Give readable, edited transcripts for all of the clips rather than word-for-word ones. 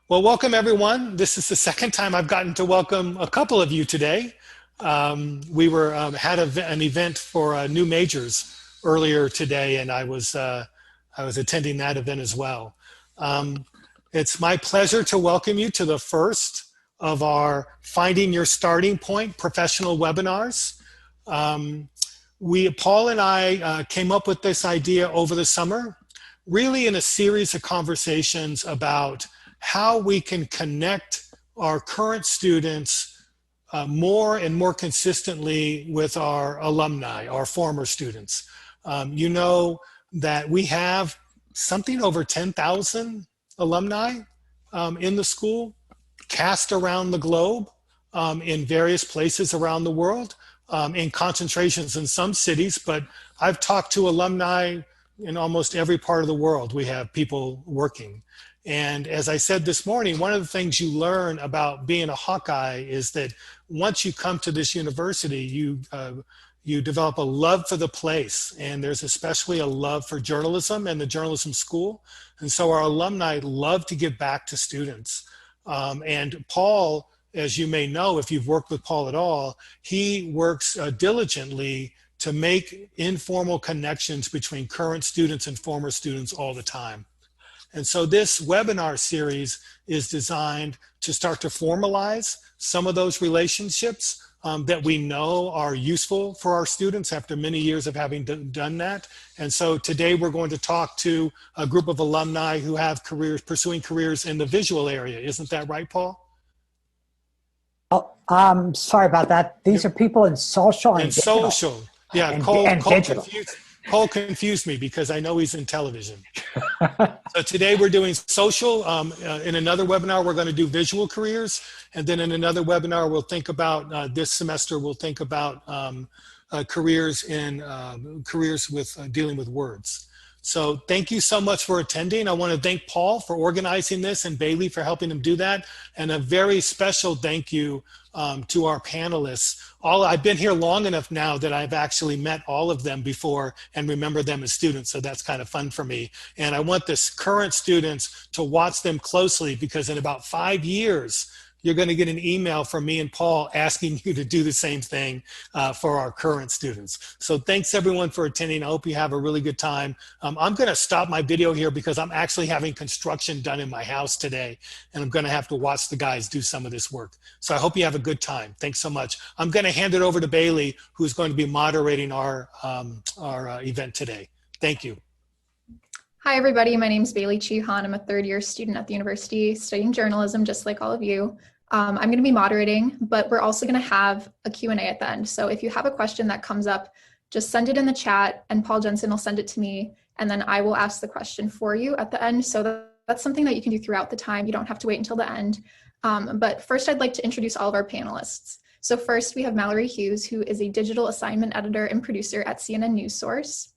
Well, welcome everyone. This is the second time I've gotten to welcome a couple of you today. We were had an event for new majors earlier today, and I was attending that event as well. Um, it's my pleasure to welcome you to the first of our Finding Your Starting Point professional webinars. Um, Paul and I came up with this idea over the summer, really in a series of conversations about how we can connect our current students more and more consistently with our alumni, our former students. You know that we have something over 10,000 alumni in the school, cast around the globe in various places around the world, in concentrations in some cities, but I've talked to alumni in almost every part of the world. We have people working. And as I said this morning, one of the things you learn about being a Hawkeye is that once you come to this university, you develop a love for the place. And there's especially a love for journalism and the journalism school. And so our alumni love to give back to students. And Paul, as you may know, if you've worked with Paul at all, he works diligently to make informal connections between current students and former students all the time. And so this webinar series is designed to start to formalize some of those relationships that we know are useful for our students after many years of having done that. And so today we're going to talk to a group of alumni who have pursuing careers in the visual area. Isn't that right, Paul? Oh, sorry about that. These are people in social and digital. Social. Yeah, and Cole Cole confused me because I know he's in television. So today we're doing social. In another webinar, we're going to do visual careers. And then in another webinar, we'll think about, this semester, we'll think about careers with dealing with words. So thank you so much for attending. I want to thank Paul for organizing this and Bailey for helping him do that. And a very special thank you to our panelists. I've been here long enough now that I've actually met all of them before and remember them as students, so that's kind of fun for me. And I want this current students to watch them closely because in about 5 years, you're going to get an email from me and Paul asking you to do the same thing for our current students. So thanks everyone for attending. I hope you have a really good time. I'm going to stop my video here because I'm actually having construction done in my house today, and I'm going to have to watch the guys do some of this work. So I hope you have a good time. Thanks so much. I'm going to hand it over to Bailey, who's going to be moderating our event today. Thank you. Hi, everybody. My name is Bailey Chi-Han. I'm a third-year student at the university studying journalism, just like all of you. I'm going to be moderating, but we're also going to have a Q&A at the end. So if you have a question that comes up, just send it in the chat and Paul Jensen will send it to me. And then I will ask the question for you at the end. So that's something that you can do throughout the time. You don't have to wait until the end. But first, I'd like to introduce all of our panelists. So first, we have Mallory Hughes, who is a digital assignment editor and producer at CNN News Source.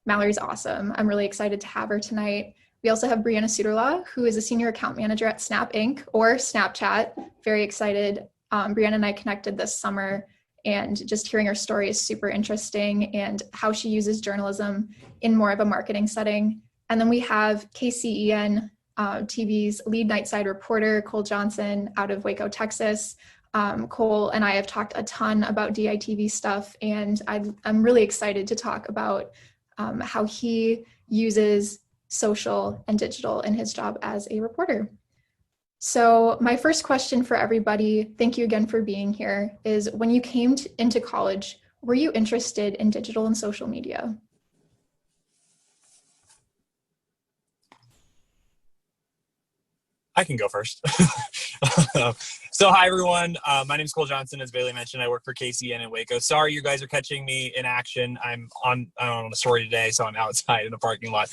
Mallory's awesome. I'm really excited to have her tonight. We also have Brianna Suderla, who is a senior account manager at Snap Inc. or Snapchat. Very excited. Brianna and I connected this summer, and just hearing her story is super interesting and how she uses journalism in more of a marketing setting. And then we have KCEN TV's lead nightside reporter, Cole Johnson, out of Waco, Texas. Cole and I have talked a ton about DITV stuff, and I'm really excited to talk about how he uses social and digital in his job as a reporter. So my first question for everybody, thank you again for being here, is when you came into college, were you interested in digital and social media? I can go first. So hi, everyone. My name is Cole Johnson. As Bailey mentioned, I work for KCN in Waco. Sorry, you guys are catching me in action. I'm on a story today, so I'm outside in the parking lot.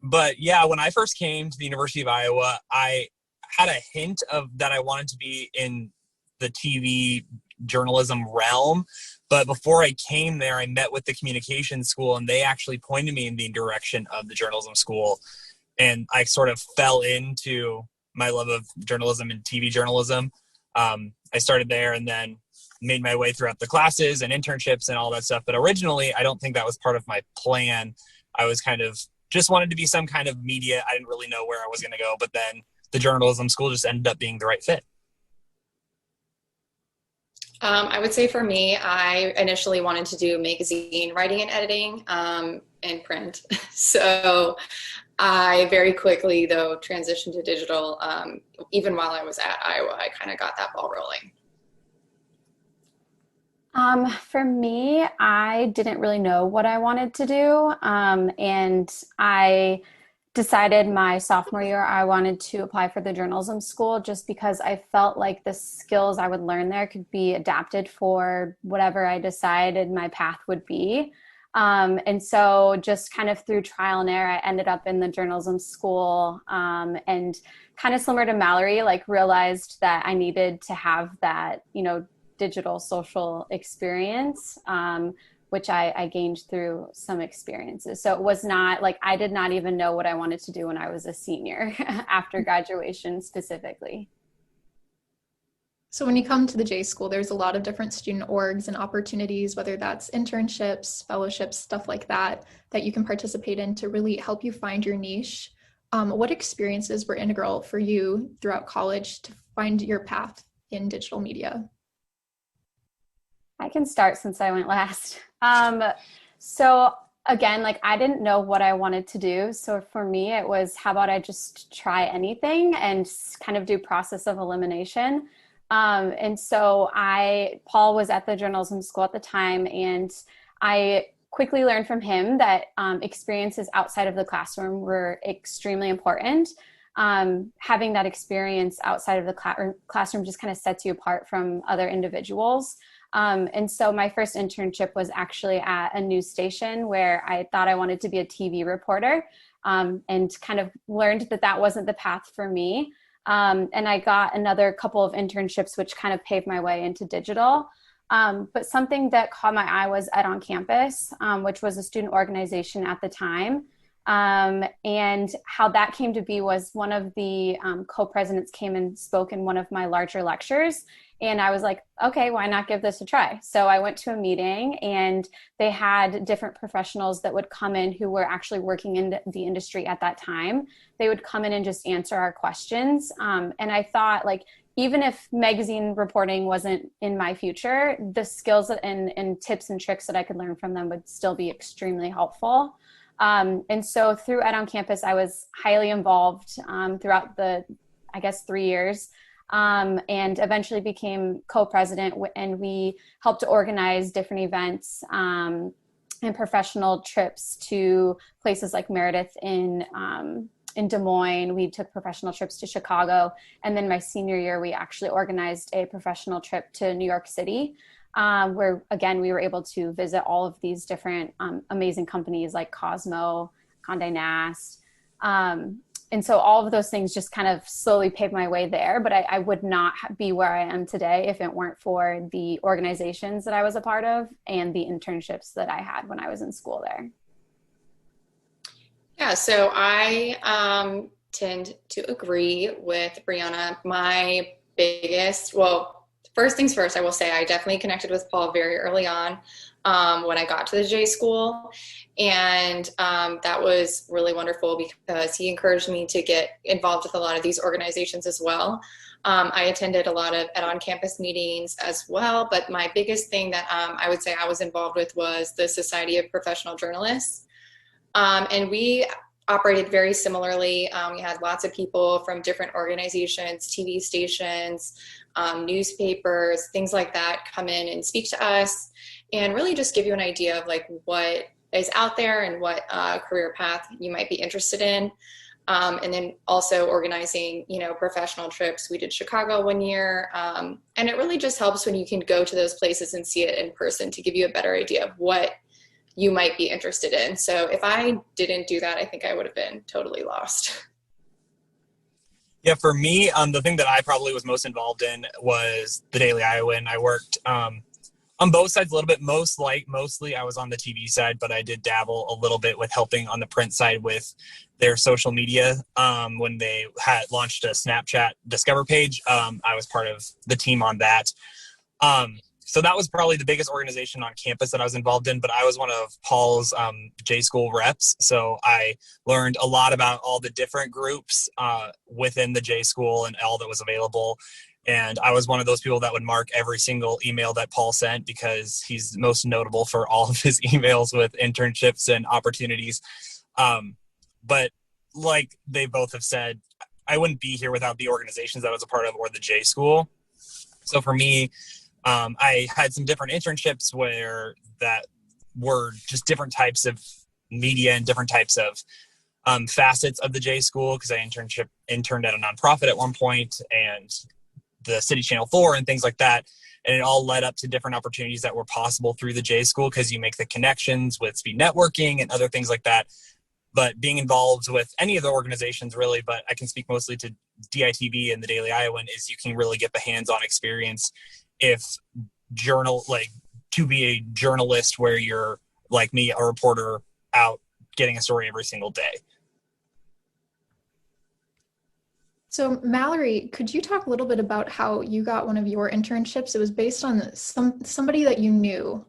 But yeah, when I first came to the University of Iowa, I had a hint of that I wanted to be in the TV journalism realm. But before I came there, I met with the communications school, and they actually pointed me in the direction of the journalism school. And I sort of fell into my love of journalism and TV journalism. I started there and then made my way throughout the classes and internships and all that stuff. But originally, I don't think that was part of my plan. I was kind of just wanted to be some kind of media. I didn't really know where I was going to go. But then the journalism school just ended up being the right fit. I would say for me, I initially wanted to do magazine writing and editing and print. So I very quickly, though, transitioned to digital. Even while I was at Iowa, I kind of got that ball rolling. For me, I didn't really know what I wanted to do. And I decided my sophomore year I wanted to apply for the journalism school just because I felt like the skills I would learn there could be adapted for whatever I decided my path would be. And so just kind of through trial and error, I ended up in the journalism school, and kind of similar to Mallory, like realized that I needed to have that, digital social experience, which I gained through some experiences. So it was not like, I did not even know what I wanted to do when I was a senior after graduation specifically. So when you come to the J School, there's a lot of different student orgs and opportunities, whether that's internships, fellowships, stuff like that you can participate in to really help you find your niche. What experiences were integral for you throughout college to find your path in digital media? I can start since I went last. So again, like I didn't know what I wanted to do. So for me, it was, how about I just try anything and kind of do process of elimination. And so Paul was at the journalism school at the time, and I quickly learned from him that experiences outside of the classroom were extremely important. Having that experience outside of the classroom just kind of sets you apart from other individuals. And so my first internship was actually at a news station where I thought I wanted to be a TV reporter, and kind of learned that that wasn't the path for me. And I got another couple of internships, which kind of paved my way into digital. But something that caught my eye was Ed on Campus, which was a student organization at the time. And how that came to be was one of the co-presidents came and spoke in one of my larger lectures. And I was like, okay, why not give this a try? So I went to a meeting, and they had different professionals that would come in who were actually working in the industry at that time. They would come in and just answer our questions. And I thought, like, even if magazine reporting wasn't in my future, the skills and tips and tricks that I could learn from them would still be extremely helpful. And so through Ed on Campus, I was highly involved throughout the, 3 years. And eventually became co-president, and we helped to organize different events and professional trips to places like Meredith in Des Moines. We took professional trips to Chicago, and then my senior year we actually organized a professional trip to New York City, where again we were able to visit all of these different amazing companies like Cosmo, Condé Nast. And so all of those things just kind of slowly paved my way there, but I would not be where I am today if it weren't for the organizations that I was a part of and the internships that I had when I was in school there. Yeah, so I tend to agree with Brianna. My biggest, first things first, I will say I definitely connected with Paul very early on when I got to the J School. And that was really wonderful because he encouraged me to get involved with a lot of these organizations as well. I attended a lot of Ed on Campus meetings as well, but my biggest thing that I would say I was involved with was the Society of Professional Journalists. And we operated very similarly. We had lots of people from different organizations, TV stations, newspapers, things like that come in and speak to us and really just give you an idea of like what is out there and what career path you might be interested in. And then also organizing, professional trips. We did Chicago one year. And it really just helps when you can go to those places and see it in person to give you a better idea of what you might be interested in. So if I didn't do that, I think I would have been totally lost. Yeah, for me, the thing that I probably was most involved in was the Daily Iowan. I worked on both sides a little bit. Mostly I was on the TV side, but I did dabble a little bit with helping on the print side with their social media. When they had launched a Snapchat Discover page, I was part of the team on that. So that was probably the biggest organization on campus that I was involved in, but I was one of Paul's J School reps. So I learned a lot about all the different groups within the J School and all that was available. And I was one of those people that would mark every single email that Paul sent, because he's most notable for all of his emails with internships and opportunities. But like they both have said, I wouldn't be here without the organizations that I was a part of or the J School. So for me, I had some different internships that were just different types of media and different types of facets of the J School, because I interned at a nonprofit at one point, and the City Channel 4 and things like that. And it all led up to different opportunities that were possible through the J School, because you make the connections with speed networking and other things like that. But being involved with any of the organizations really, but I can speak mostly to DITB and the Daily Iowan, is you can really get the hands-on experience if to be a journalist where you're like me, a reporter out getting a story every single day. So Mallory, could you talk a little bit about how you got one of your internships? It was based on somebody that you knew,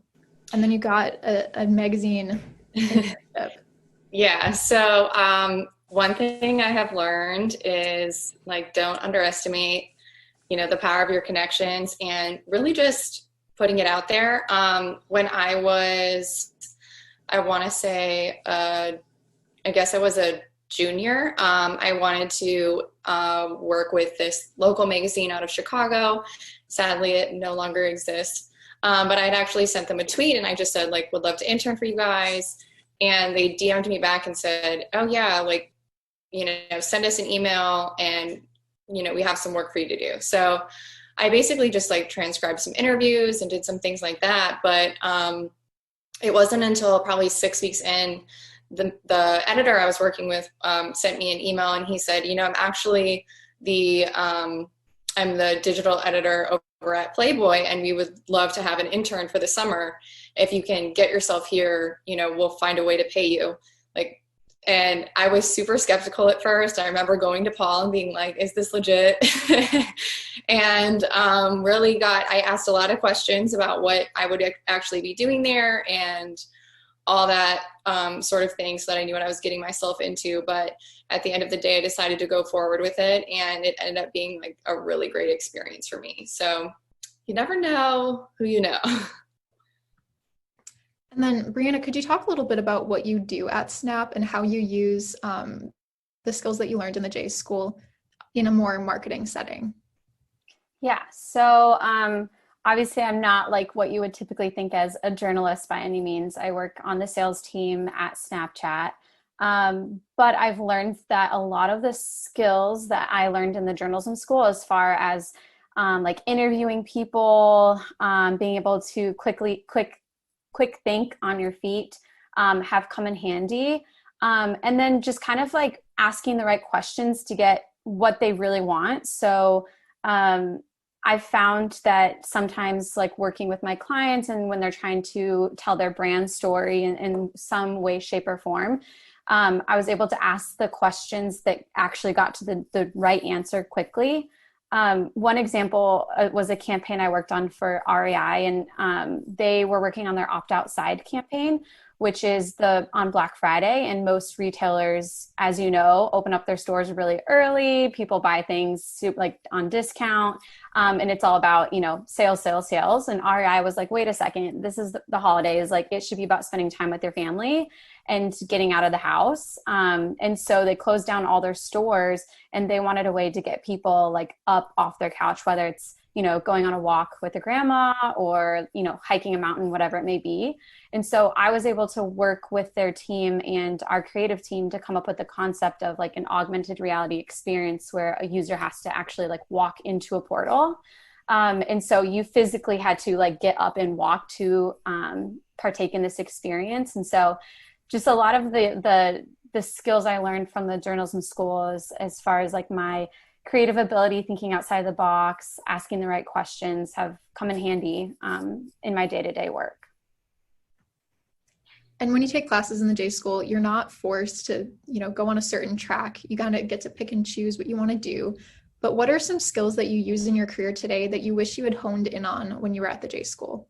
and then you got a magazine internship. Yeah. So one thing I have learned is don't underestimate, the power of your connections, and really just putting it out there. When I want to say, I guess I was a junior, I wanted to work with this local magazine out of Chicago. Sadly, it no longer exists. But I'd actually sent them a tweet, and I just said, would love to intern for you guys. And they DM'd me back and said, oh yeah, send us an email, and, we have some work for you to do. So I basically just transcribed some interviews and did some things like that. But it wasn't until probably 6 weeks in, the editor I was working with sent me an email, and he said, I'm actually I'm the digital editor over at Playboy, and we would love to have an intern for the summer. If you can get yourself here, we'll find a way to pay you. And I was super skeptical at first. I remember going to Paul and being like, is this legit? And I asked a lot of questions about what I would actually be doing there and all that sort of thing, so that I knew what I was getting myself into. But at the end of the day, I decided to go forward with it, and it ended up being a really great experience for me. So you never know who you know. And then, Brianna, could you talk a little bit about what you do at Snap and how you use the skills that you learned in the J School in a more marketing setting? Yeah, so obviously I'm not what you would typically think as a journalist by any means. I work on the sales team at Snapchat, but I've learned that a lot of the skills that I learned in the journalism school, as far as interviewing people, being able to quick think on your feet, have come in handy. And then just kind of asking the right questions to get what they really want. So I've found that sometimes working with my clients, and when they're trying to tell their brand story in some way, shape, or form, I was able to ask the questions that actually got to the right answer quickly. One example was a campaign I worked on for REI, and they were working on their Opt-Outside campaign, which is on Black Friday. And most retailers, as you know, open up their stores really early. People buy things on discount, and it's all about, sales, sales, sales. And REI was like, wait a second, this is the holidays. It should be about spending time with your family and getting out of the house. And so they closed down all their stores, and they wanted a way to get people up off their couch, whether it's, going on a walk with a grandma or, hiking a mountain, whatever it may be. And so I was able to work with their team and our creative team to come up with the concept of an augmented reality experience where a user has to actually walk into a portal. And so you physically had to get up and walk to partake in this experience. And so just a lot of the skills I learned from the journalism school as far as my creative ability, thinking outside the box, asking the right questions, have come in handy in my day-to-day work. And when you take classes in the J School, you're not forced to, go on a certain track. You kind of get to pick and choose what you want to do. but what are some skills that you use in your career today that you wish you had honed in on when you were at the J School?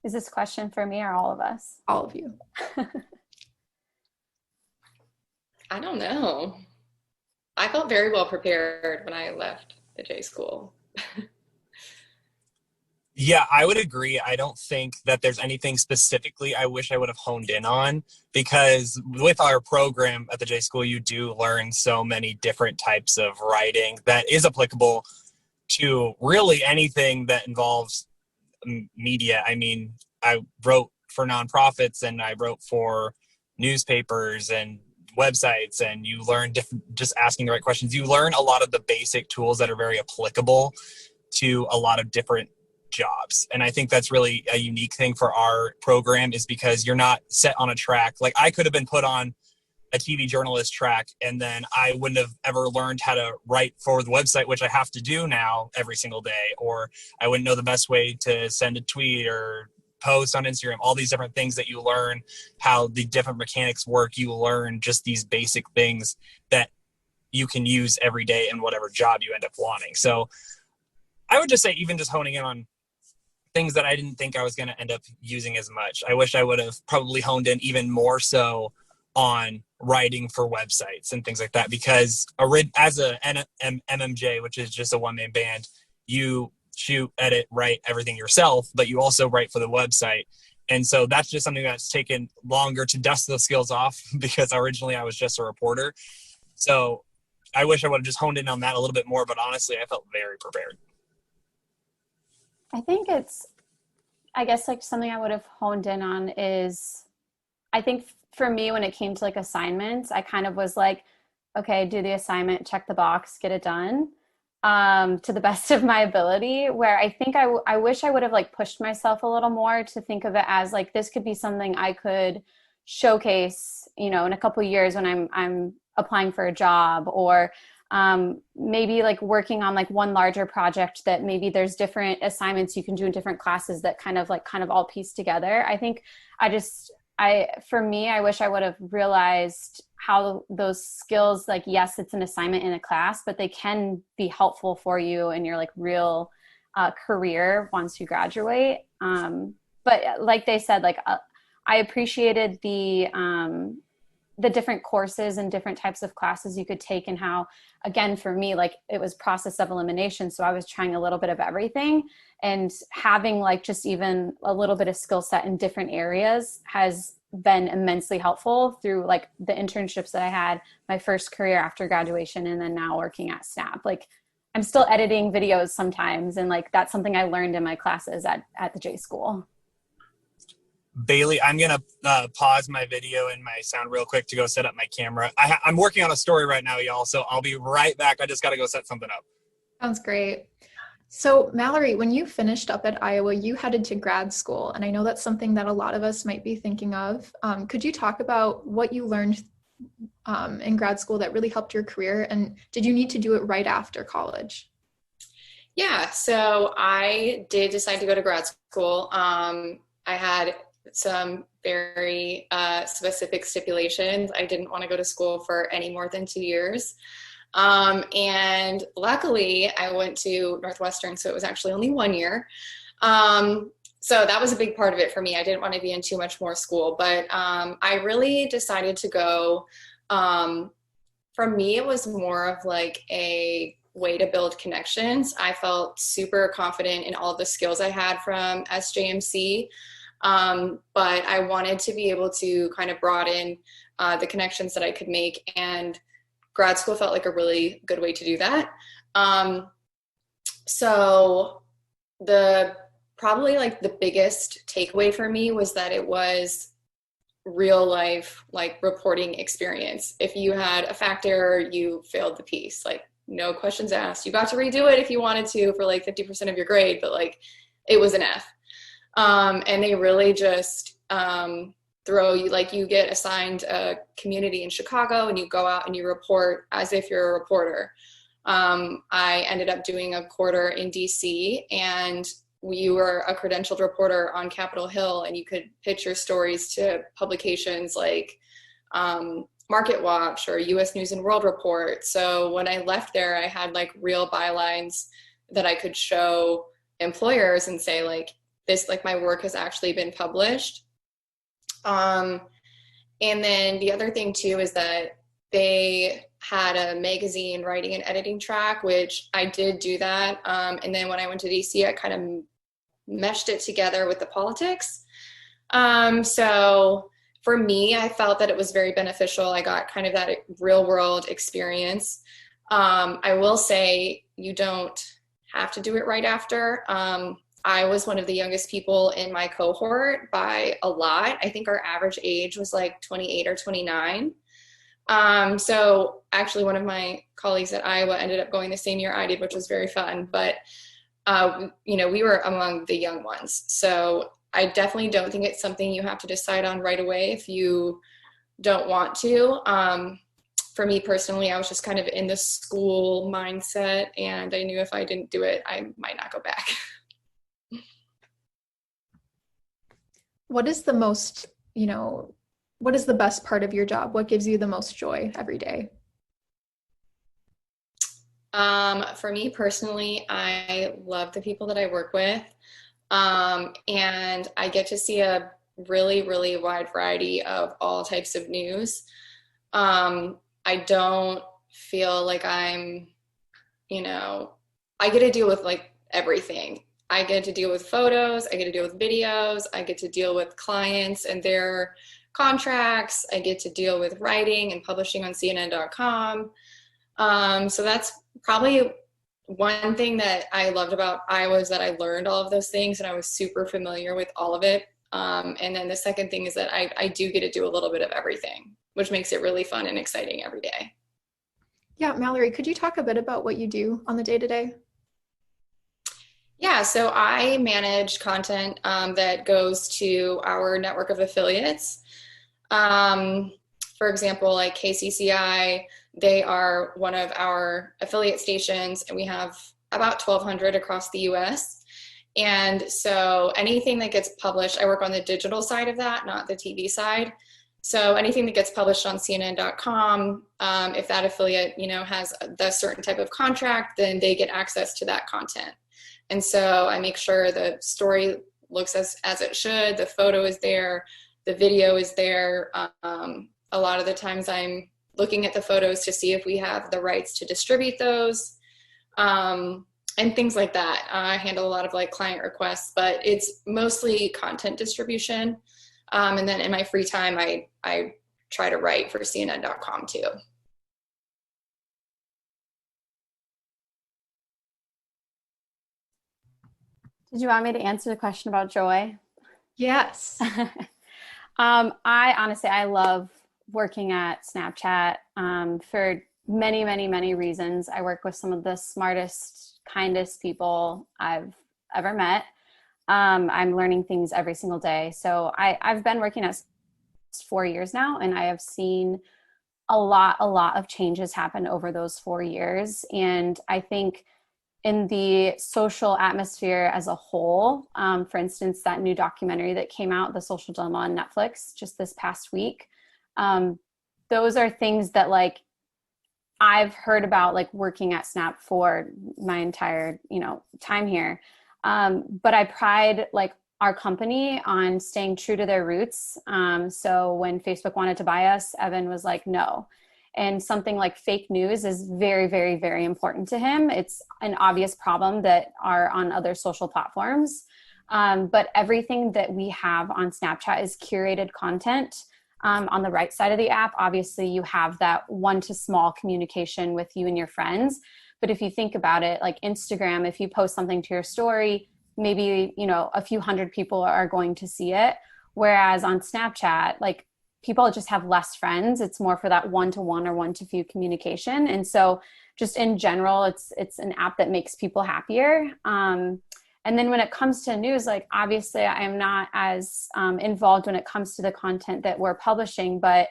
Is this question for me or all of us? All of you. I don't know. I felt very well prepared when I left the J School. Yeah, I would agree. I don't think that there's anything specifically I wish I would have honed in on, because with our program at the J School, you do learn so many different types of writing that is applicable to really anything that involves media. I mean, I wrote for nonprofits and I wrote for newspapers and websites, and you learn different, just asking the right questions. You learn a lot of the basic tools that are very applicable to a lot of different jobs. And I think that's really a unique thing for our program, is because you're not set on a track. Like, I could have been put on a TV journalist track, and then I wouldn't have ever learned how to write for the website, which I have to do now every single day, or I wouldn't know the best way to send a tweet or post on Instagram. All these different things that you learn, how the different mechanics work. You learn just these basic things that you can use every day in whatever job you end up wanting. So I would just say, even just honing in on things that I didn't think I was going to end up using as much. I wish I would have probably honed in even more so on writing for websites and things like that, because as a MMJ, which is just a one-man band, you shoot, edit, write everything yourself, but you also write for the website. And so that's just something that's taken longer to dust those skills off, because originally I was just a reporter. So I wish I would have just honed in on that a little bit more, but honestly, I felt very prepared. I think I guess like something I would have honed in on is, I think for me, when it came to like assignments, I kind of was like, okay, do the assignment, check the box, get it done, to the best of my ability. Where I think I wish I would have like pushed myself a little more to think of it as like, this could be something I could showcase, in a couple of years when I'm applying for a job, or maybe like working on like one larger project that maybe there's different assignments you can do in different classes that kind of all piece together. I think for me, I wish I would have realized how those skills, like, yes, it's an assignment in a class, but they can be helpful for you in your like real career once you graduate. But like they said, like I appreciated the different courses and different types of classes you could take, and how, again, for me, like, it was process of elimination. So I was trying a little bit of everything, and having like just even a little bit of skill set in different areas has been immensely helpful through like the internships that I had my first career after graduation, and then now working at Snap. Like, I'm still editing videos sometimes, and like that's something I learned in my classes at the J School. Bailey, I'm going to pause my video and my sound real quick to go set up my camera. I'm working on a story right now, y'all, so I'll be right back. I just got to go set something up. Sounds great. So Mallory, when you finished up at Iowa, you headed to grad school, and I know that's something that a lot of us might be thinking of. Could you talk about what you learned in grad school that really helped your career, and did you need to do it right after college? Yeah, so I did decide to go to grad school. I had some very specific stipulations. I didn't want to go to school for any more than 2 years. And luckily I went to Northwestern, so it was actually only 1 year. So that was a big part of it for me. I didn't want to be in too much more school, but I really decided to go. For me, it was more of like a way to build connections. I felt super confident in all the skills I had from SJMC. But I wanted to be able to kind of broaden the connections that I could make, and grad school felt like a really good way to do that. So probably like the biggest takeaway for me was that it was real life, like, reporting experience. If you had a fact error, you failed the piece, like, no questions asked. You got to redo it if you wanted to for like 50% of your grade, but like it was an F. And they really just throw you, like, you get assigned a community in Chicago and you go out and you report as if you're a reporter. I ended up doing a quarter in DC, and you were a credentialed reporter on Capitol Hill, and you could pitch your stories to publications like Market Watch or US News and World Report. So when I left there, I had like real bylines that I could show employers and say like, this, like my work has actually been published. And then the other thing too is that they had a magazine writing and editing track, which I did do that. And then when I went to DC, I kind of meshed it together with the politics. So for me, I felt that it was very beneficial. I got kind of that real world experience. I will say you don't have to do it right after. I was one of the youngest people in my cohort by a lot. I think our average age was like 28 or 29. So actually one of my colleagues at Iowa ended up going the same year I did, which was very fun. But, you know, we were among the young ones. So I definitely don't think it's something you have to decide on right away if you don't want to. For me personally, I was just kind of in the school mindset, and I knew if I didn't do it, I might not go back. What is the most, you know, what is the best part of your job? What gives you the most joy every day? For me personally, I love the people that I work with. And I get to see a really, really wide variety of all types of news. I don't feel like I'm, you know, I get to deal with like everything. I get to deal with photos, I get to deal with videos, I get to deal with clients and their contracts, I get to deal with writing and publishing on CNN.com. So that's probably one thing that I loved about Iowa is that I learned all of those things and I was super familiar with all of it. And then the second thing is that I do get to do a little bit of everything, which makes it really fun and exciting every day. Yeah, Mallory, could you talk a bit about what you do on the day-to-day? Yeah, so I manage content that goes to our network of affiliates. For example, like KCCI, they are one of our affiliate stations, and we have about 1,200 across the US. And so anything that gets published, I work on the digital side of that, not the TV side. So anything that gets published on CNN.com, if that affiliate, you know, has the certain type of contract, then they get access to that content. And so I make sure the story looks as it should, the photo is there, the video is there. A lot of the times I'm looking at the photos to see if we have the rights to distribute those, and things like that. I handle a lot of like client requests, but it's mostly content distribution. And then in my free time, I try to write for CNN.com too. Did you want me to answer the question about joy? Yes. I honestly, I love working at Snapchat for many, many, many reasons. I work with some of the smartest, kindest people I've ever met. I'm learning things every single day. So I've been working at 4 years now, and I have seen a lot of changes happen over those 4 years. And I think in the social atmosphere as a whole, for instance, that new documentary that came out, The Social Dilemma on Netflix just this past week, those are things that like I've heard about, like working at Snap for my entire, you know, time here. But I pride like our company on staying true to their roots. So when Facebook wanted to buy us, Evan was like, no. And something like fake news is very, very, very important to him. It's an obvious problem that are on other social platforms. But everything that we have on Snapchat is curated content. On the right side of the app, obviously you have that one-to-small communication with you and your friends. But if you think about it, like Instagram, if you post something to your story, maybe, you know, a few hundred people are going to see it. Whereas on Snapchat, like people just have less friends. It's more for that one-to-one or one-to-few communication. And so just in general, it's an app that makes people happier. And then when it comes to news, like obviously I am not as involved when it comes to the content that we're publishing, but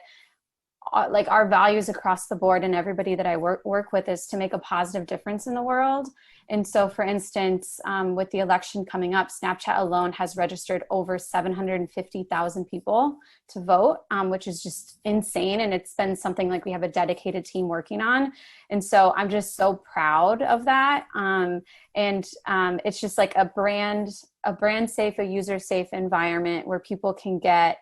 like our values across the board and everybody that I work with is to make a positive difference in the world. And so, for instance, with the election coming up, Snapchat alone has registered over 750,000 people to vote, which is just insane. And it's been something like we have a dedicated team working on. And so I'm just so proud of that. It's just like a brand safe, a user safe environment where people can get,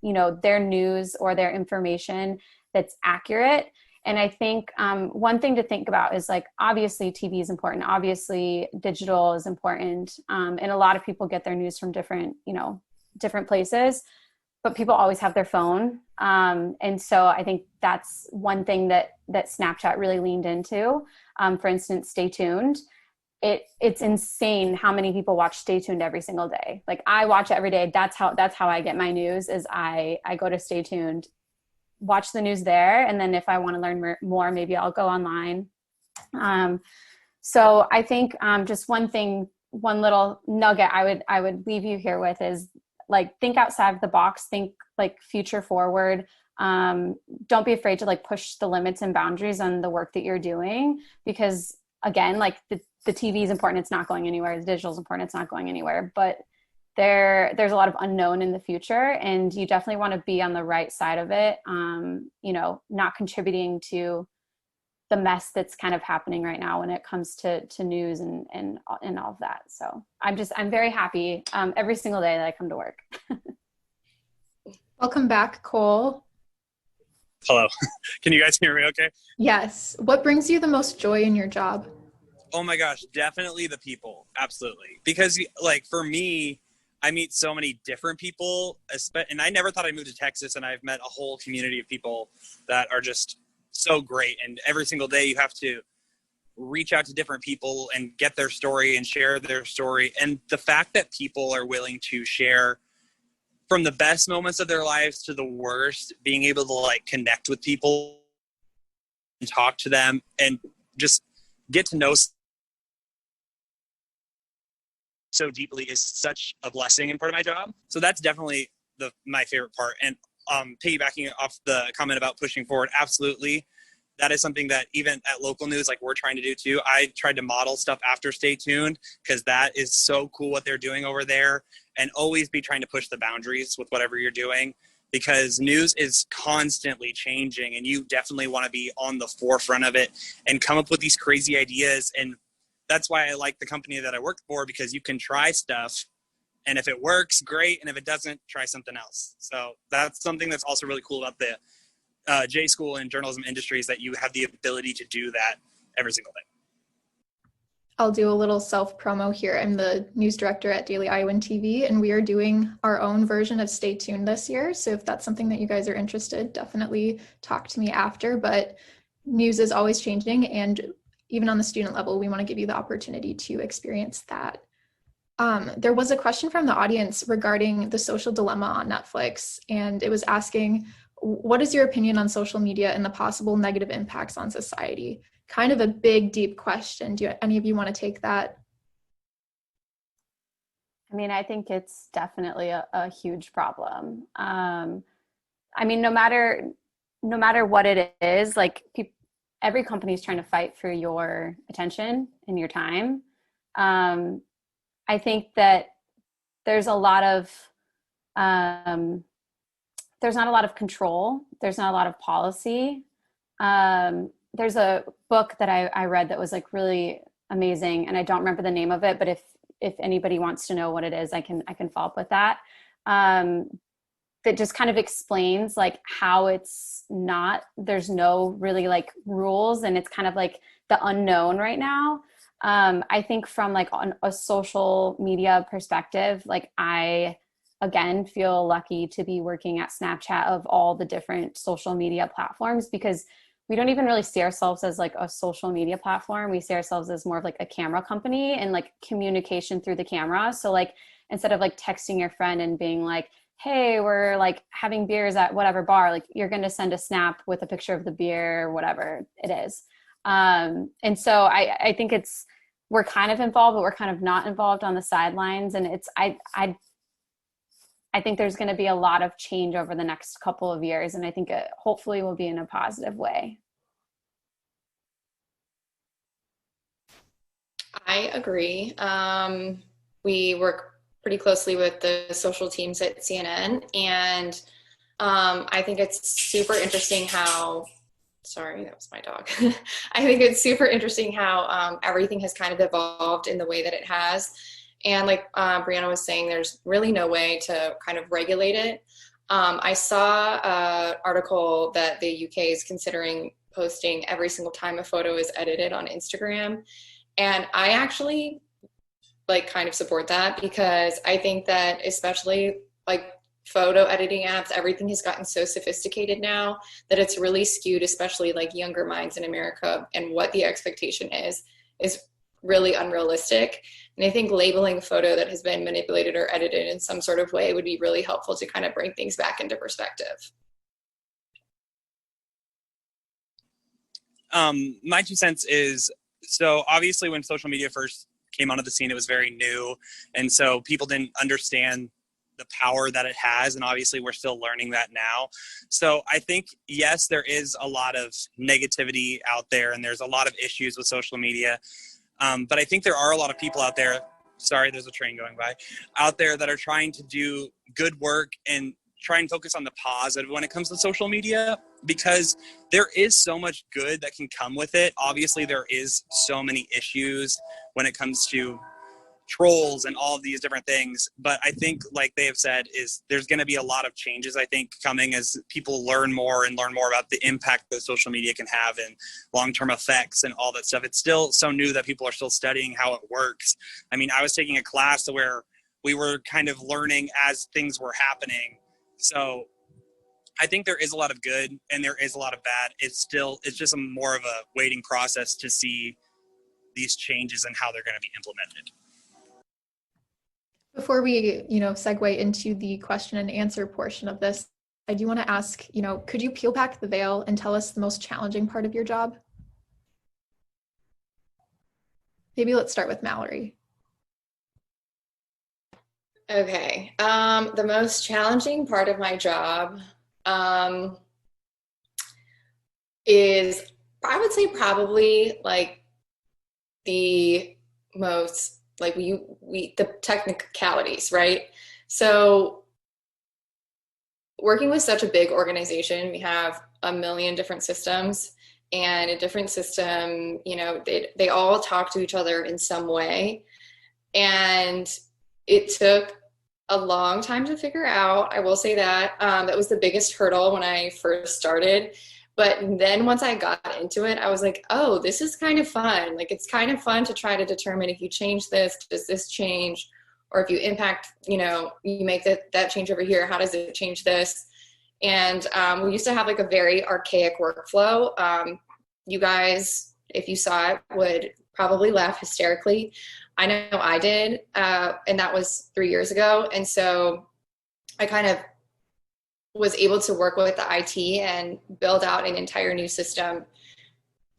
you know, their news or their information that's accurate. And I think one thing to think about is like, obviously TV is important. Obviously digital is important. And a lot of people get their news from different places, but people always have their phone. And so I think that's one thing that Snapchat really leaned into. For instance, Stay Tuned. It's insane how many people watch Stay Tuned every single day. Like I watch it every day. That's how I get my news is I go to Stay Tuned, watch the news there. And then if I want to learn more, maybe I'll go online. So I think just one little nugget I would leave you here with is like, think outside of the box, think like future forward. Don't be afraid to like push the limits and boundaries on the work that you're doing, because again, like the TV is important. It's not going anywhere. The digital is important. It's not going anywhere, but there's a lot of unknown in the future, and you definitely want to be on the right side of it. Not contributing to the mess that's kind of happening right now when it comes to news and all of that. So I'm very happy every single day that I come to work. Welcome back, Cole. Hello. Can you guys hear me okay? Yes. What brings you the most joy in your job? Oh my gosh, definitely the people. Absolutely. Because like for me, I meet so many different people, and I never thought I'd move to Texas, and I've met a whole community of people that are just so great. And every single day you have to reach out to different people and get their story and share their story. And the fact that people are willing to share from the best moments of their lives to the worst, being able to like connect with people and talk to them and just get to know so deeply is such a blessing and part of my job. So that's definitely my favorite part. And piggybacking off the comment about pushing forward, absolutely. That is something that even at local news, like we're trying to do too. I tried to model stuff after Stay Tuned because that is so cool what they're doing over there, and always be trying to push the boundaries with whatever you're doing, because news is constantly changing and you definitely want to be on the forefront of it and come up with these crazy ideas. And that's why I like the company that I work for, because you can try stuff, and if it works, great. And if it doesn't, try something else. So that's something that's also really cool about the J School and journalism industry, is that you have the ability to do that every single day. I'll do a little self-promo here. I'm the news director at Daily Iowan TV, and we are doing our own version of Stay Tuned this year. So if that's something that you guys are interested, definitely talk to me after. But news is always changing, and even on the student level, we want to give you the opportunity to experience that. There was a question from the audience regarding the social dilemma on Netflix, and it was asking, what is your opinion on social media and the possible negative impacts on society? Kind of a big, deep question. Do any of you want to take that? I mean, I think it's definitely a huge problem. I mean, no matter what it is, like every company is trying to fight for your attention and your time. I think that there's a lot of there's not a lot of control. There's not a lot of policy. There's a book that I read that was like really amazing, and I don't remember the name of it, but if anybody wants to know what it is, I can follow up with that. That just kind of explains like how there's no really like rules, and it's kind of like the unknown right now. I think from like on a social media perspective, like I, again, feel lucky to be working at Snapchat of all the different social media platforms, because we don't even really see ourselves as like a social media platform. We see ourselves as more of like a camera company and like communication through the camera. So like, instead of like texting your friend and being like, hey, we're like having beers at whatever bar, like you're going to send a snap with a picture of the beer or whatever it is. And so I think we're kind of involved, but we're kind of not involved on the sidelines. And I think there's going to be a lot of change over the next couple of years, and I think it hopefully will be in a positive way. I agree. We work pretty closely with the social teams at CNN, and I think it's super interesting how, sorry, that was my dog. I think it's super interesting how everything has kind of evolved in the way that it has. And like Brianna was saying, there's really no way to kind of regulate it. I saw an article that the UK is considering posting every single time a photo is edited on Instagram. And I actually like kind of support that, because I think that especially like photo editing apps, everything has gotten so sophisticated now that it's really skewed, especially like younger minds in America, and what the expectation is really unrealistic. And I think labeling a photo that has been manipulated or edited in some sort of way would be really helpful to kind of bring things back into perspective. My 2 cents is, so obviously when social media first came onto the scene, it was very new. And so people didn't understand the power that it has. And obviously we're still learning that now. So I think, yes, there is a lot of negativity out there, and there's a lot of issues with social media. But I think there are a lot of people out there, sorry, there's a train going by, out there that are trying to do good work and try and focus on the positive when it comes to social media, because there is so much good that can come with it. Obviously, there is so many issues when it comes to trolls and all of these different things. But I think, like they have said, is there's going to be a lot of changes, I think, coming as people learn more about the impact that social media can have and long-term effects and all that stuff. It's still so new that people are still studying how it works. I mean, I was taking a class where we were kind of learning as things were happening. So I think there is a lot of good and there is a lot of bad. It's just more of a waiting process to see these changes and how they're going to be implemented. Before we, segue into the question and answer portion of this, I do want to ask, could you peel back the veil and tell us the most challenging part of your job? Maybe let's start with Mallory. Okay. The most challenging part of my job is, I would say, probably like the most like the technicalities, right? So working with such a big organization, we have a million different systems, and a different system, they all talk to each other in some way. And it took a long time to figure out. I will say that that was the biggest hurdle when I first started. But then once I got into it, I was like, oh, this is kind of fun. Like, it's kind of fun to try to determine if you change this, does this change? Or if you impact, you make that change over here, how does it change this? And we used to have like a very archaic workflow. You guys, if you saw it, would probably laugh hysterically. I know I did, and that was 3 years ago. And so I kind of was able to work with the IT and build out an entire new system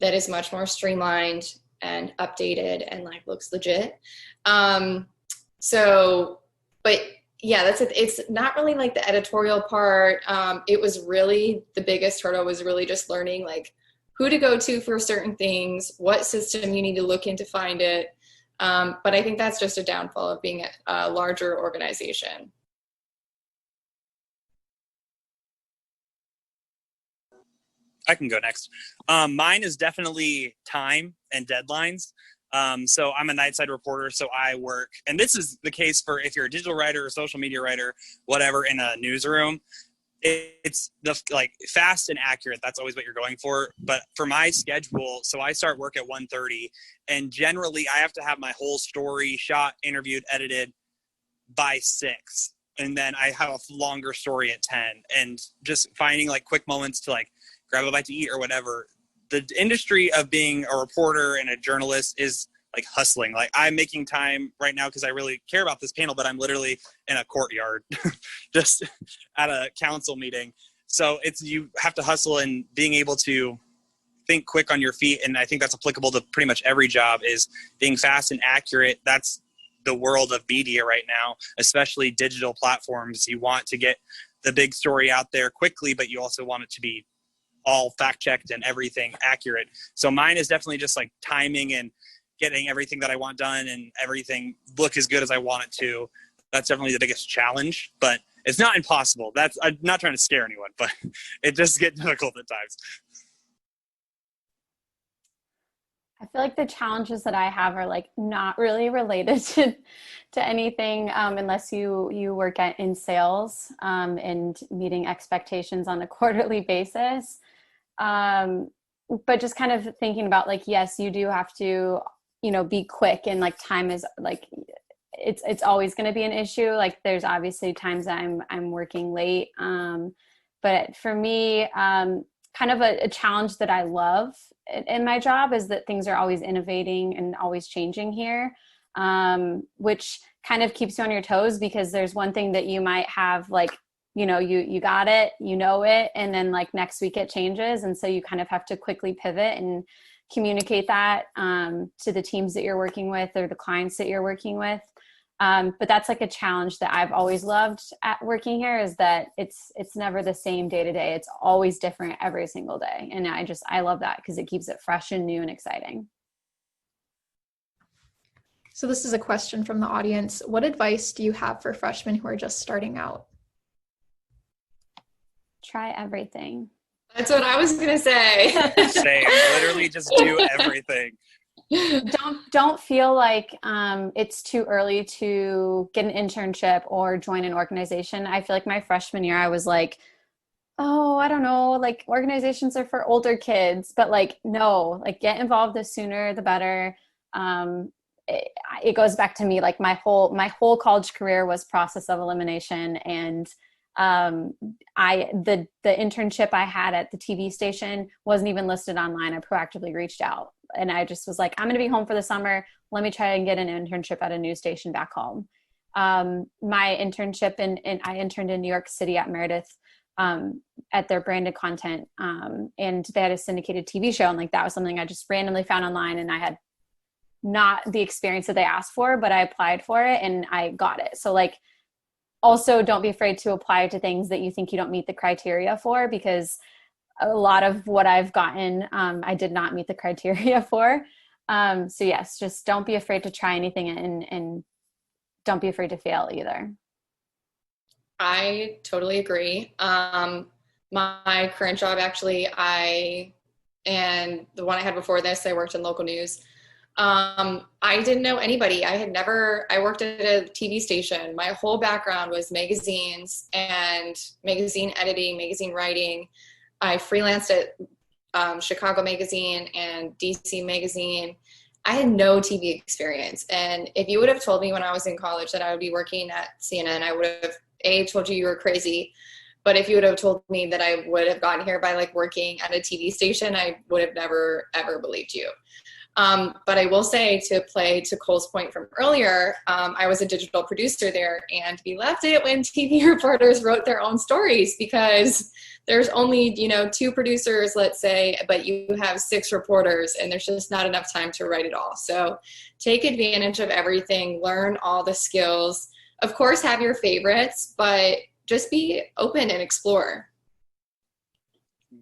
that is much more streamlined and updated and like looks legit. But yeah, that's it. It's not really like the editorial part. It was really, the biggest hurdle was really just learning like who to go to for certain things, what system you need to look in to find it. But I think that's just a downfall of being a larger organization. I can go next. Mine is definitely time and deadlines. So I'm a nightside reporter, so I work, and this is the case for if you're a digital writer or social media writer, whatever, in a newsroom. It's like fast and accurate. That's always what you're going for. But for my schedule, so I start work at 1:30, and generally I have to have my whole story shot, interviewed, edited by 6. And then I have a longer story at 10, and just finding like quick moments to like grab a bite to eat or whatever. The industry of being a reporter and a journalist is like hustling. Like, I'm making time right now because I really care about this panel, but I'm literally in a courtyard just at a council meeting. So you have to hustle, and being able to think quick on your feet. And I think that's applicable to pretty much every job, is being fast and accurate. That's the world of media right now, especially digital platforms. You want to get the big story out there quickly, but you also want it to be all fact checked and everything accurate. So mine is definitely just like timing and getting everything that I want done and everything look as good as I want it to. That's definitely the biggest challenge, but it's not impossible. I'm not trying to scare anyone, but it just gets difficult at times. I feel like the challenges that I have are like not really related to anything unless you work in sales and meeting expectations on a quarterly basis. But just kind of thinking about like, yes, you do have to, be quick, and like time is like, it's always going to be an issue. Like there's obviously times I'm working late. But for me, kind of a challenge that I love in my job is that things are always innovating and always changing here, which kind of keeps you on your toes, because there's one thing that you might have like, you got it, and then like next week it changes. And so you kind of have to quickly pivot and communicate that to the teams that you're working with or the clients that you're working with. But that's like a challenge that I've always loved at working here, is that it's never the same day to day. It's always different every single day. And I love that because it keeps it fresh and new and exciting. So this is a question from the audience. What advice do you have for freshmen who are just starting out? Try everything. That's what I was going to say. Same. Literally just do everything. Don't feel like it's too early to get an internship or join an organization. I feel like my freshman year, I was like, oh, I don't know, like organizations are for older kids, but like, no, like get involved the sooner the better. It goes back to me, like my whole college career was process of elimination. And the internship I had at the TV station wasn't even listed online. I proactively reached out and I just was like, I'm going to be home for the summer. Let me try and get an internship at a news station back home. My internship I interned in New York City at Meredith, at their branded content. And they had a syndicated TV show. And like, that was something I just randomly found online, and I had not the experience that they asked for, but I applied for it and I got it. So like, also don't be afraid to apply to things that you think you don't meet the criteria for, because a lot of what I've gotten, I did not meet the criteria for. So yes, just don't be afraid to try anything, and don't be afraid to fail either. I totally agree. My current job, actually, and the one I had before this, I worked in local news. I didn't know anybody. I worked at a TV station. My whole background was magazines and magazine editing, magazine writing. I freelanced at Chicago Magazine and DC Magazine. I had no TV experience. And if you would have told me when I was in college that I would be working at CNN, I would have told you were crazy. But if you would have told me that I would have gotten here by like working at a TV station, I would have never, ever believed you. But I will say, to play to Cole's point from earlier, I was a digital producer there, and we loved it when TV reporters wrote their own stories, because there's only, 2 producers, let's say, but you have 6 reporters, and there's just not enough time to write it all. So take advantage of everything, learn all the skills. Of course, have your favorites, but just be open and explore.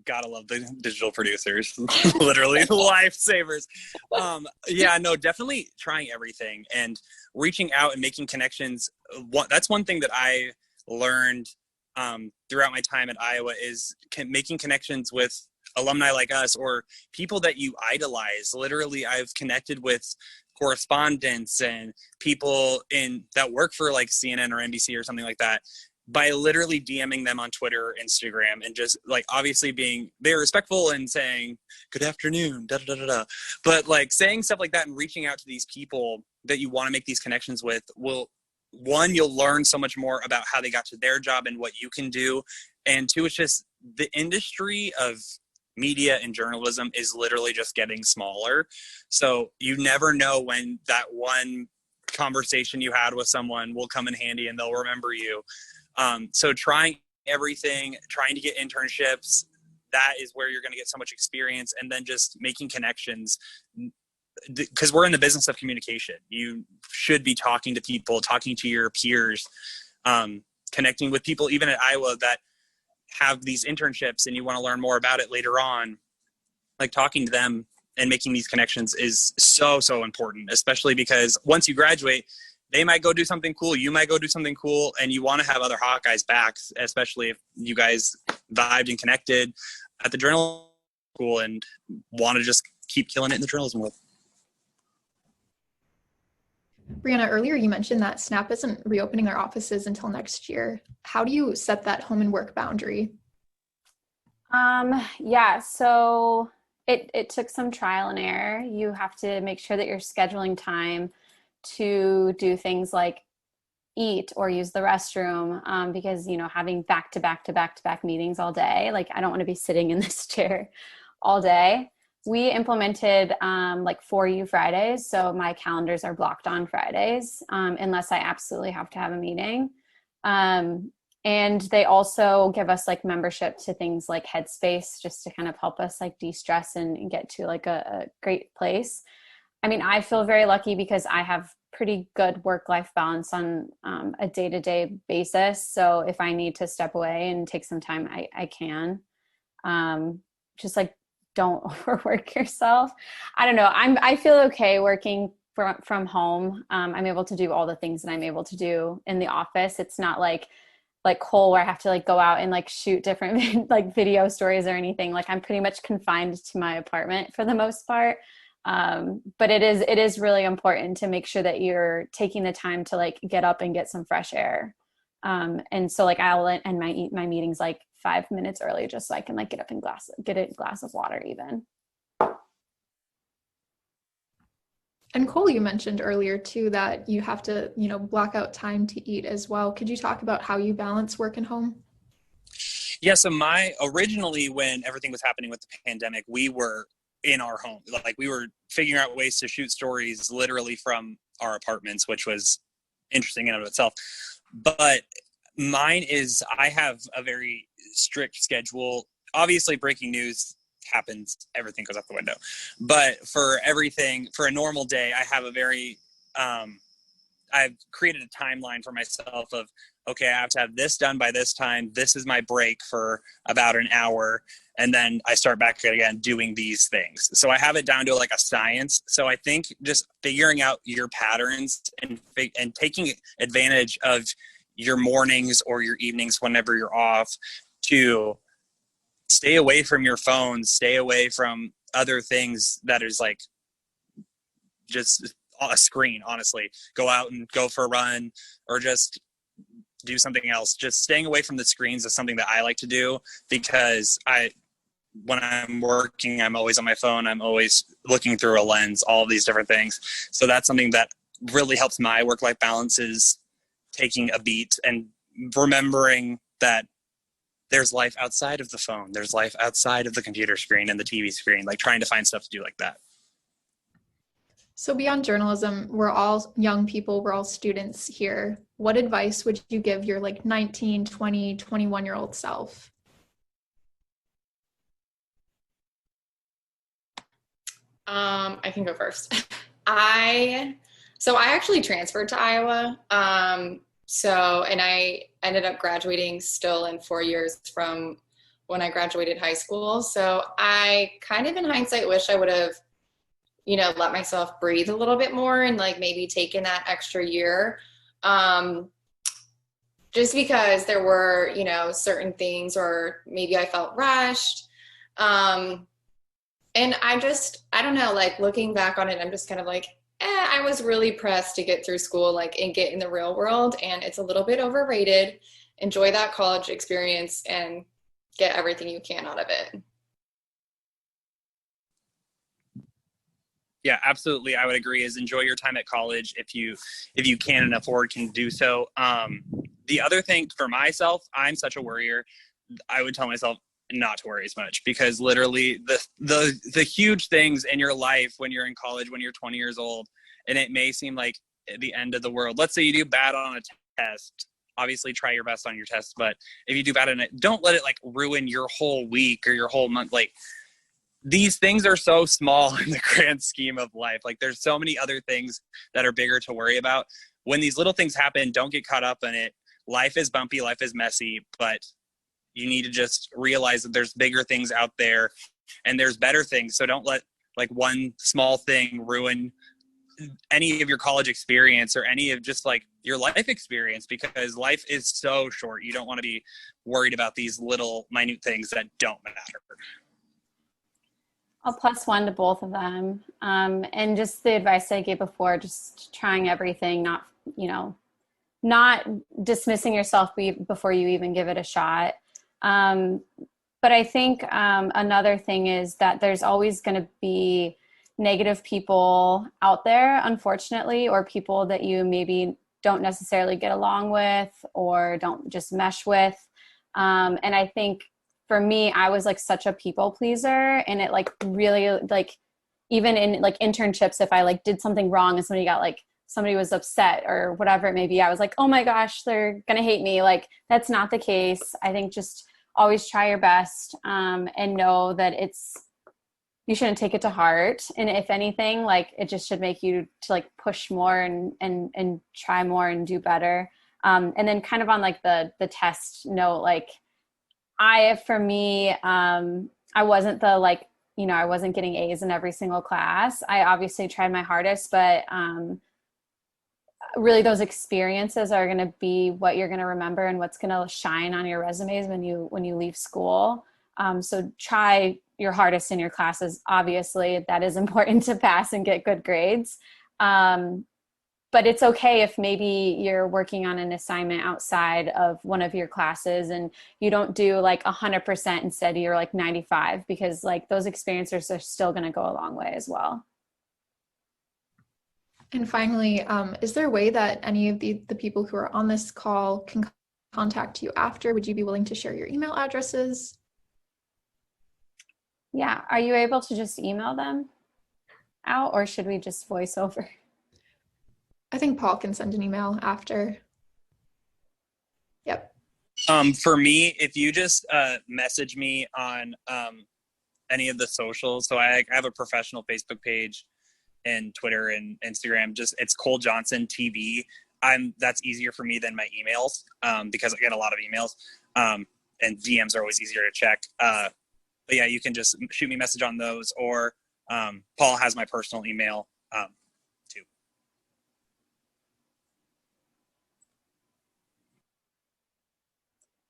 Gotta love the digital producers. Literally lifesavers. Yeah, no, definitely trying everything and reaching out and making connections. That's one thing that I learned throughout my time at Iowa, is making connections with alumni like us, or people that you idolize. Literally, I've connected with correspondents and people that work for like CNN or NBC or something like that, by literally DMing them on Twitter or Instagram, and just like obviously being very respectful and saying good afternoon, da da da da. But like saying stuff like that and reaching out to these people that you want to make these connections with you'll learn so much more about how they got to their job and what you can do. And 2, it's just the industry of media and journalism is literally just getting smaller. So you never know when that one conversation you had with someone will come in handy and they'll remember you. So trying everything, trying to get internships, that is where you're going to get so much experience. And then just making connections. because we're in the business of communication. You should be talking to people, talking to your peers, connecting with people, even at Iowa, that have these internships and you want to learn more about it later on. Like, talking to them and making these connections is so, so important, especially because once you graduate, they might go do something cool. You might go do something cool, and you want to have other Hawkeyes back, especially if you guys vibed and connected at the journal school and want to just keep killing it in the journalism world. Brianna, earlier you mentioned that Snap isn't reopening their offices until next year. How do you set that home and work boundary? Yeah, so it took some trial and error. You have to make sure that you're scheduling time to do things like eat or use the restroom, because, you know, having back to back meetings all day, like, I don't want to be sitting in this chair all day. We implemented like 4U Fridays, so my calendars are blocked on Fridays unless I absolutely have to have a meeting. And they also give us like membership to things like Headspace, just to kind of help us like de-stress and get to like a great place. I mean, I feel very lucky because I have pretty good work-life balance on a day-to-day basis. So if I need to step away and take some time, I can. Just like, don't overwork yourself. I don't know. I feel okay working from home. I'm able to do all the things that I'm able to do in the office. It's not like Cole, where I have to like go out and like shoot different like video stories or anything. Like, I'm pretty much confined to my apartment for the most part. But it is really important to make sure that you're taking the time to like get up and get some fresh air. And so like I'll end my meetings like 5 minutes early, just so I can like get up and get a glass of water even. And Cole, you mentioned earlier too that you have to, you know, block out time to eat as well. Could you talk about how you balance work and home? Yeah, so originally when everything was happening with the pandemic, we were in our home. Like, we were figuring out ways to shoot stories literally from our apartments, which was interesting in and of itself. But mine is, I have a very strict schedule. Obviously, breaking news happens, everything goes out the window. But for everything, for a normal day, I have a very, I've created a timeline for myself of, okay, I have to have this done by this time. This is my break for about an hour. And then I start back again doing these things. So I have it down to like a science. So I think just figuring out your patterns and taking advantage of your mornings or your evenings whenever you're off to stay away from your phone, stay away from other things that is like just a screen, honestly. Go out and go for a run or just do something else. Just staying away from the screens is something that I like to do, because when I'm working, I'm always on my phone. I'm always looking through a lens, all of these different things. So that's something that really helps my work-life balance, is taking a beat and remembering that there's life outside of the phone. There's life outside of the computer screen and the TV screen, like trying to find stuff to do like that. So beyond journalism, we're all young people, we're all students here. What advice would you give your like 19, 20, 21-year-old self? I can go first. I actually transferred to Iowa. And I ended up graduating still in 4 years from when I graduated high school. So I kind of, in hindsight, wish I would have, you know, let myself breathe a little bit more and like maybe taken that extra year. Just because there were, you know, certain things, or maybe I felt rushed. And I don't know, like looking back on it, I'm just kind of like, I was really pressed to get through school, like, and get in the real world. And it's a little bit overrated. Enjoy that college experience and get everything you can out of it. Yeah, absolutely. I would agree, is enjoy your time at college if you can and afford, can do so. The other thing for myself, I'm such a worrier. I would tell myself not to worry as much, because literally the huge things in your life when you're in college, when you're 20 years old, and it may seem like the end of the world. Let's say you do bad on a test. Obviously try your best on your test, but if you do bad on it, don't let it like ruin your whole week or your whole month. Like, these things are so small in the grand scheme of life. Like there's so many other things that are bigger to worry about. When these little things happen, don't get caught up in it. Life is bumpy, life is messy, but you need to just realize that there's bigger things out there and there's better things. So don't let like one small thing ruin any of your college experience or any of just like your life experience, because life is so short. You don't want to be worried about these little minute things that don't matter. I'll plus one to both of them. And just the advice I gave before, just trying everything, not, not dismissing yourself before you even give it a shot. But I think another thing is that there's always going to be negative people out there, unfortunately, or people that you maybe don't necessarily get along with or don't just mesh with. And I think for me, I was like such a people pleaser, and it like really like even in like internships, if I like did something wrong and somebody was upset or whatever it may be, I was like, oh my gosh, they're gonna hate me. Like that's not the case. I think just always try your best and know that you shouldn't take it to heart. And if anything, like it just should make you to like push more and try more and do better. And then kind of on like the test note, like for me, I wasn't the like, I wasn't getting A's in every single class. I obviously tried my hardest, but really those experiences are going to be what you're going to remember and what's going to shine on your resumes when you leave school. So try your hardest in your classes. Obviously that is important to pass and get good grades. But it's okay if maybe you're working on an assignment outside of one of your classes and you don't do like 100%, instead you're like 95, because like those experiences are still going to go a long way as well. And finally, is there a way that any of the people who are on this call can contact you after? Would you be willing to share your email addresses? Yeah. Are you able to just email them out, or should we just voice over? I think Paul can send an email after. Yep. For me, if you just message me on any of the socials, so I have a professional Facebook page and Twitter and Instagram. It's Cole Johnson TV. That's easier for me than my emails because I get a lot of emails and DMs are always easier to check. But yeah, you can just shoot me a message on those, or Paul has my personal email too.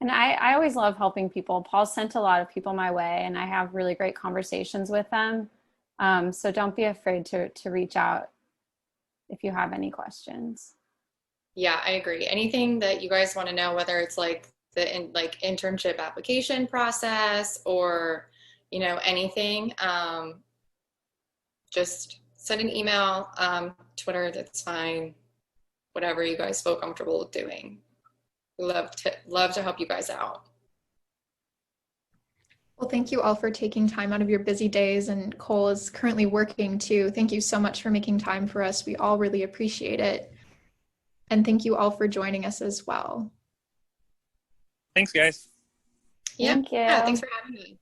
And I always love helping people. Paul sent a lot of people my way, and I have really great conversations with them. So don't be afraid to reach out if you have any questions. Yeah, I agree. Anything that you guys want to know, whether it's like the internship application process or, anything, just send an email, Twitter, that's fine. Whatever you guys feel comfortable doing. Love to help you guys out. Well, thank you all for taking time out of your busy days, and Cole is currently working too. Thank you so much for making time for us. We all really appreciate it. And thank you all for joining us as well. Thanks, guys. Yeah. Thank you. Yeah, thanks for having me.